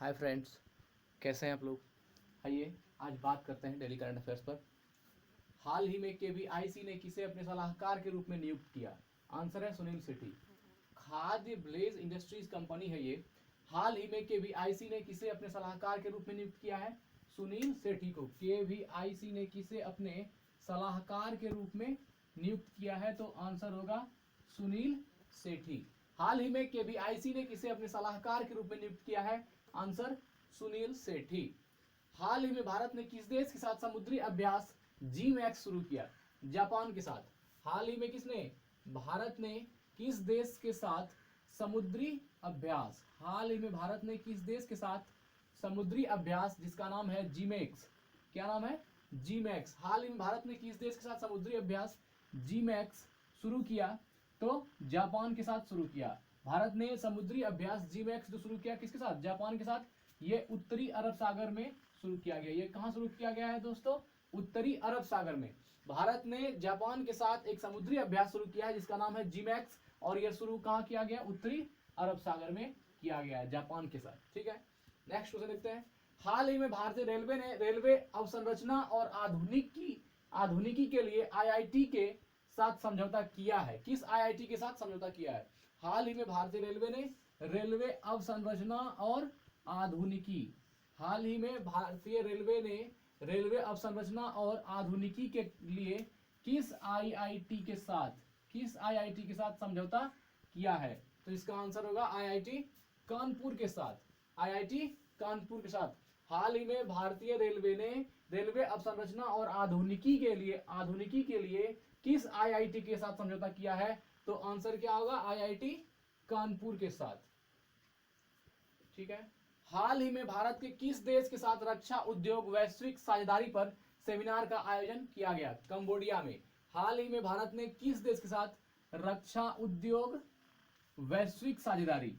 Hi friends, कैसे हैं आप लोग। आइए आज बात करते हैं डेली करंट अफेयर्स पर। हाल ही में केवीआईसी ने किसे अपने सलाहकार के रूप में नियुक्त किया। आंसर है सुनील सेठी। खाद्य ब्लेज इंडस्ट्रीज कंपनी है ये। हाल ही में केवीआईसी ने किसे अपने सलाहकार के रूप में नियुक्त किया है। सुनील सेठी को केवीआईसी ने किसे अपने सलाहकार के रूप में नियुक्त किया है, तो आंसर होगा सुनील सेठी। हाल ही में केवीआईसी ने किसे अपने सलाहकार के रूप में नियुक्त किया है। आंसर सुनील सेठी। हाल ही में भारत ने किस देश के साथ समुद्री अभ्यास जी मैक्स शुरू किया। जापान के साथ। हाल ही में किसने, भारत ने किस देश के साथ समुद्री अभ्यास, हाल ही में भारत ने किस देश के साथ समुद्री अभ्यास जिसका नाम है जी मैक्स, क्या नाम है, जी मैक्स। हाल ही में भारत ने किस देश के साथ समुद्री अभ्यास जी मैक्स शुरू किया, तो जापान के साथ शुरू किया। भारत ने समुद्री अभ्यास जी मैक्स जो शुरू किया किसके साथ, जापान के साथ। ये उत्तरी अरब सागर में शुरू किया गया। ये कहां शुरू किया गया है दोस्तों, उत्तरी अरब सागर में। भारत ने जापान के साथ एक समुद्री अभ्यास शुरू किया है जिसका नाम है जी मैक्स, और यह शुरू कहां किया गया, उत्तरी अरब सागर में किया गया है जापान के साथ। ठीक है, नेक्स्ट क्वेश्चन देखते हैं। हाल ही में भारतीय रेलवे ने रेलवे अवसंरचना और आधुनिकी के लिए आईआईटी के साथ समझौता किया है। किस आईआईटी के साथ समझौता किया है। हाल ही में भारतीय रेलवे ने रेलवे अवसंरचना और आधुनिकी, हाल ही में भारतीय रेलवे ने रेलवे अवसंरचना और आधुनिकी के लिए किस आईआईटी के साथ समझौता किया है, तो इसका आंसर होगा आईआईटी कानपुर के साथ। आईआईटी कानपुर के साथ। हाल ही में भारतीय रेलवे ने रेलवे अवसंरचना और आधुनिकी के लिए किस आईआईटी के साथ समझौता किया है, तो आंसर क्या होगा, आईआईटी कानपुर के साथ। ठीक है। हाल ही में भारत के किस देश के साथ रक्षा उद्योग वैश्विक साझेदारी पर सेमिनार का आयोजन किया गया, कंबोडिया में। हाल ही में भारत ने किस देश के साथ रक्षा उद्योग वैश्विक साझेदारी,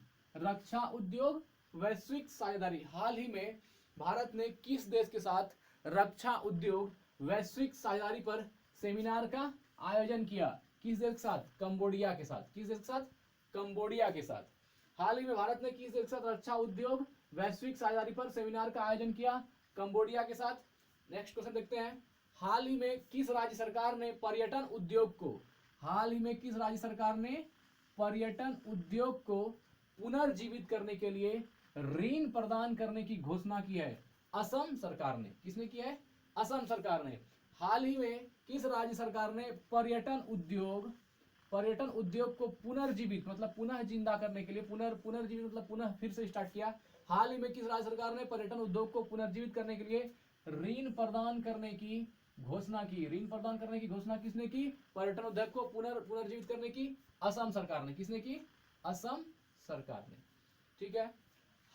हाल ही में भारत ने किस देश के साथ रक्षा उद्योग वैश्विक साझेदारी पर सेमिनार का आयोजन किया, किस देश के साथ, कंबोडिया के साथ। किस देश के साथ, कंबोडिया के साथ। हाल ही में भारत ने किस देश के साथ रक्षा उद्योग वैश्विक साझेदारी पर सेमिनार का आयोजन किया, कंबोडिया के साथ। नेक्स्ट क्वेश्चन देखते हैं। हाल ही में किस राज्य सरकार ने पर्यटन उद्योग को पुनर्जीवित करने के लिए ऋण प्रदान करने की घोषणा की है। असम सरकार ने। किसने किया है, असम सरकार ने। हाल ही में किस राज्य सरकार ने पर्यटन उद्योग को पुनर्जीवित मतलब पुनः जिंदा करने के लिए, पुनर्जीवित मतलब पुनः फिर से स्टार्ट किया। हाल ही में किस राज्य सरकार ने पर्यटन उद्योग को पुनर्जीवित करने के लिए ऋण प्रदान करने की घोषणा की। ऋण प्रदान करने की घोषणा किसने की, पर्यटन उद्योग को पुनर्जीवित करने की असम सरकार ने। किसने की, असम सरकार ने। ठीक है।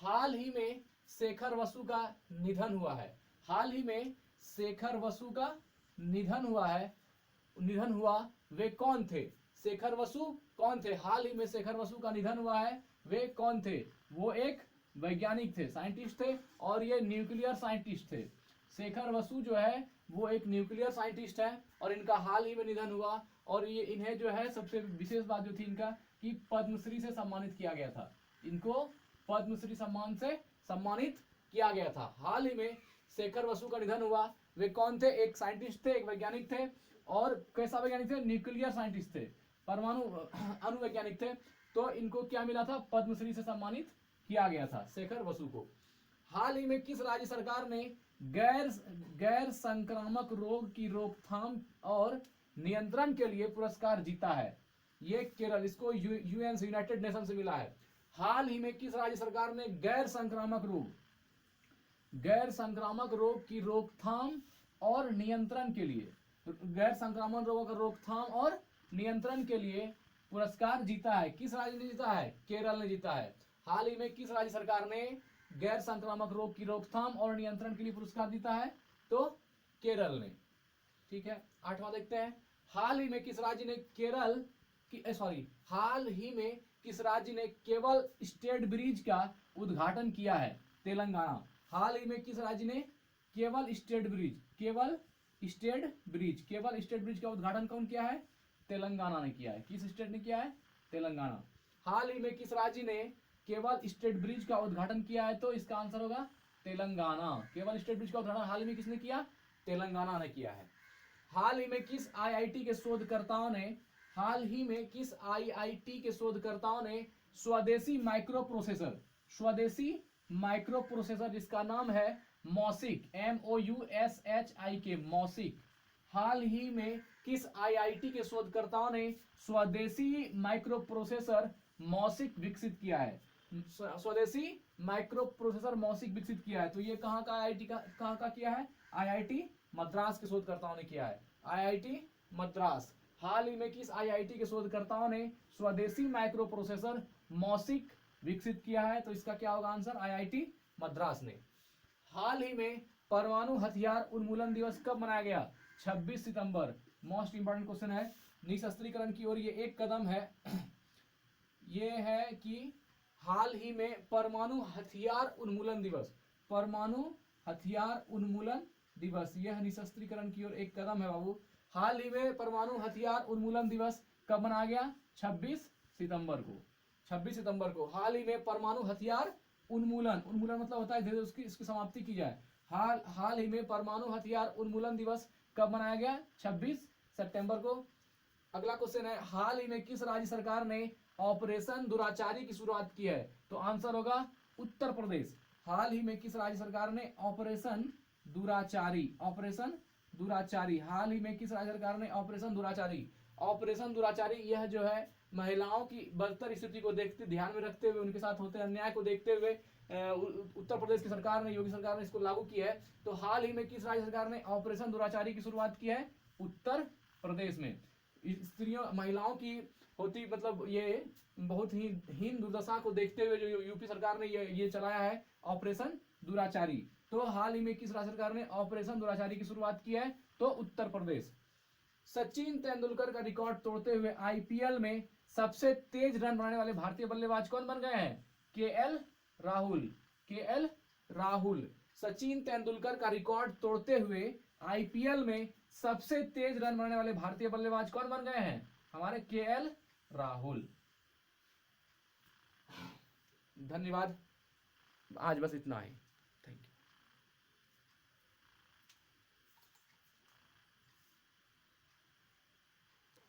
हाल ही में शेखर बसु का निधन हुआ है। हाल ही में शेखर बसु का निधन हुआ, वे कौन थे, शेखर बसु कौन थे। हाल ही में शेखर बसु का निधन हुआ है, वे कौन थे, वो एक वैज्ञानिक थे, साइंटिस्ट थे, और ये न्यूक्लियर साइंटिस्ट थे। शेखर बसु जो है वो एक न्यूक्लियर साइंटिस्ट है और इनका हाल ही में निधन हुआ। और ये इन्हें जो है सबसे विशेष बात जो थी इनका कि पद्मश्री से सम्मानित किया गया था। इनको पद्मश्री सम्मान से सम्मानित किया गया था। हाल ही में शेखर बसु का निधन हुआ, वे कौन थे, एक साइंटिस्ट थे, एक वैज्ञानिक थे, और कैसा वैज्ञानिक थे, न्यूक्लियर साइंटिस्ट थे, परमाणु अणुवैज्ञानिक थे। तो इनको क्या मिला था, पद्मश्री से सम्मानित किया गया था शेखर बसु को। हाल ही में किस राज्य सरकार ने गैर संक्रामक रोग की रोकथाम और नियंत्रण के लिए पुरस्कार जीता है, ये केरल, इसको यूएन यूनाइटेड नेशन से मिला है। हाल ही में किस राज्य सरकार ने गैर संक्रामक रोग की रोकथाम और नियंत्रण के लिए, गैर संक्रामक रोगों का रोकथाम और नियंत्रण के लिए पुरस्कार जीता है। किस राज्य ने जीता है, केरल ने जीता है। हाल ही में किस राज्य सरकार ने गैर संक्रामक रोग की रोकथाम और नियंत्रण के लिए पुरस्कार जीता है, तो केरल ने। ठीक है, 8वां देखते हैं। हाल ही में किस राज्य ने केवल स्टेट ब्रिज का उद्घाटन किया है, तेलंगाना। हाल ही में किस राज्य ने केवल स्टेट ब्रिज का उद्घाटन कौन किया है, तेलंगाना ने किया है। किस स्टेट ने किया है, तेलंगाना। हाल ही में किस राज्य ने केवल स्टेट ब्रिज का उद्घाटन किया है? तो इसका आंसर होगा तेलंगाना। केवल स्टेट ब्रिज का उद्घाटन हाल ही में किसने किया? तेलंगाना ने किया है। हाल ही में किस आईआईटी के शोधकर्ताओं ने स्वदेशी माइक्रो प्रोसेसर जिसका नाम है मॉसिक, MOUSHIK, मॉसिक, हाल ही में किस आईआईटी के शोधकर्ताओं ने स्वदेशी माइक्रो प्रोसेसर मॉसिक विकसित किया है? स्वदेशी माइक्रो प्रोसेसर मॉसिक विकसित किया है। तो ये कहाँ का किया है? आईआईटी मद्रास के शोधकर्ताओं ने किया है। आईआईटी मद्रास। हाल ही में किस आईआईटी के शोधकर्ताओं ने स्वदेशी माइक्रो प्रोसेसर मॉसिक विकसित किया है? तो इसका क्या होगा आंसर? आईआईटी मद्रास ने। हाल ही में परमाणु हथियार उन्मूलन दिवस कब मनाया गया? 26 सितंबर। मोस्ट इंपॉर्टेंट क्वेश्चन है। निशस्त्रीकरण की ओर ये एक कदम है। ये है कि हाल ही में परमाणु हथियार उन्मूलन दिवस, यह निशस्त्रीकरण की ओर एक कदम है बाबू। हाल ही में परमाणु हथियार उन्मूलन दिवस कब मनाया गया? 26 सितंबर को। हाल ही में परमाणु हथियार उन्मूलन मतलब होता है धीरे इसकी समाप्ति की जाए। हाल ही में परमाणु हथियार उन्मूलन दिवस कब मनाया गया? 26 सितंबर को। अगला क्वेश्चन है, हाल ही में किस राज्य सरकार ने ऑपरेशन दुराचारी की शुरुआत की है? तो आंसर होगा उत्तर प्रदेश। हाल ही में किस राज्य सरकार ने ऑपरेशन दुराचारी, हाल ही में किस राज्य सरकार ने ऑपरेशन दुराचारी, यह जो है महिलाओं की बदतर स्थिति को ध्यान में रखते हुए, उनके साथ होते अन्याय को देखते हुए उत्तर प्रदेश की सरकार ने, योगी सरकार ने इसको लागू किया है। तो हाल ही में किस राज्य सरकार ने ऑपरेशन दुराचारी की शुरुआत की है? उत्तर प्रदेश में। स्त्रियों महिलाओं की होती मतलब ये बहुत ही हीन दुर्दशा को देखते हुए जो यूपी सरकार ने ये चलाया है ऑपरेशन दुराचारी। तो हाल ही में किस राज्य सरकार ने ऑपरेशन दुराचारी की शुरुआत की है? तो उत्तर प्रदेश। सचिन तेंदुलकर का रिकॉर्ड तोड़ते हुए आईपीएल में सबसे तेज रन बनाने वाले भारतीय बल्लेबाज कौन बन गए हैं? केएल राहुल। सचिन तेंदुलकर का रिकॉर्ड तोड़ते हुए आईपीएल में सबसे तेज रन बनाने वाले भारतीय बल्लेबाज कौन बन गए हैं? हमारे केएल राहुल। धन्यवाद। आज बस इतना ही।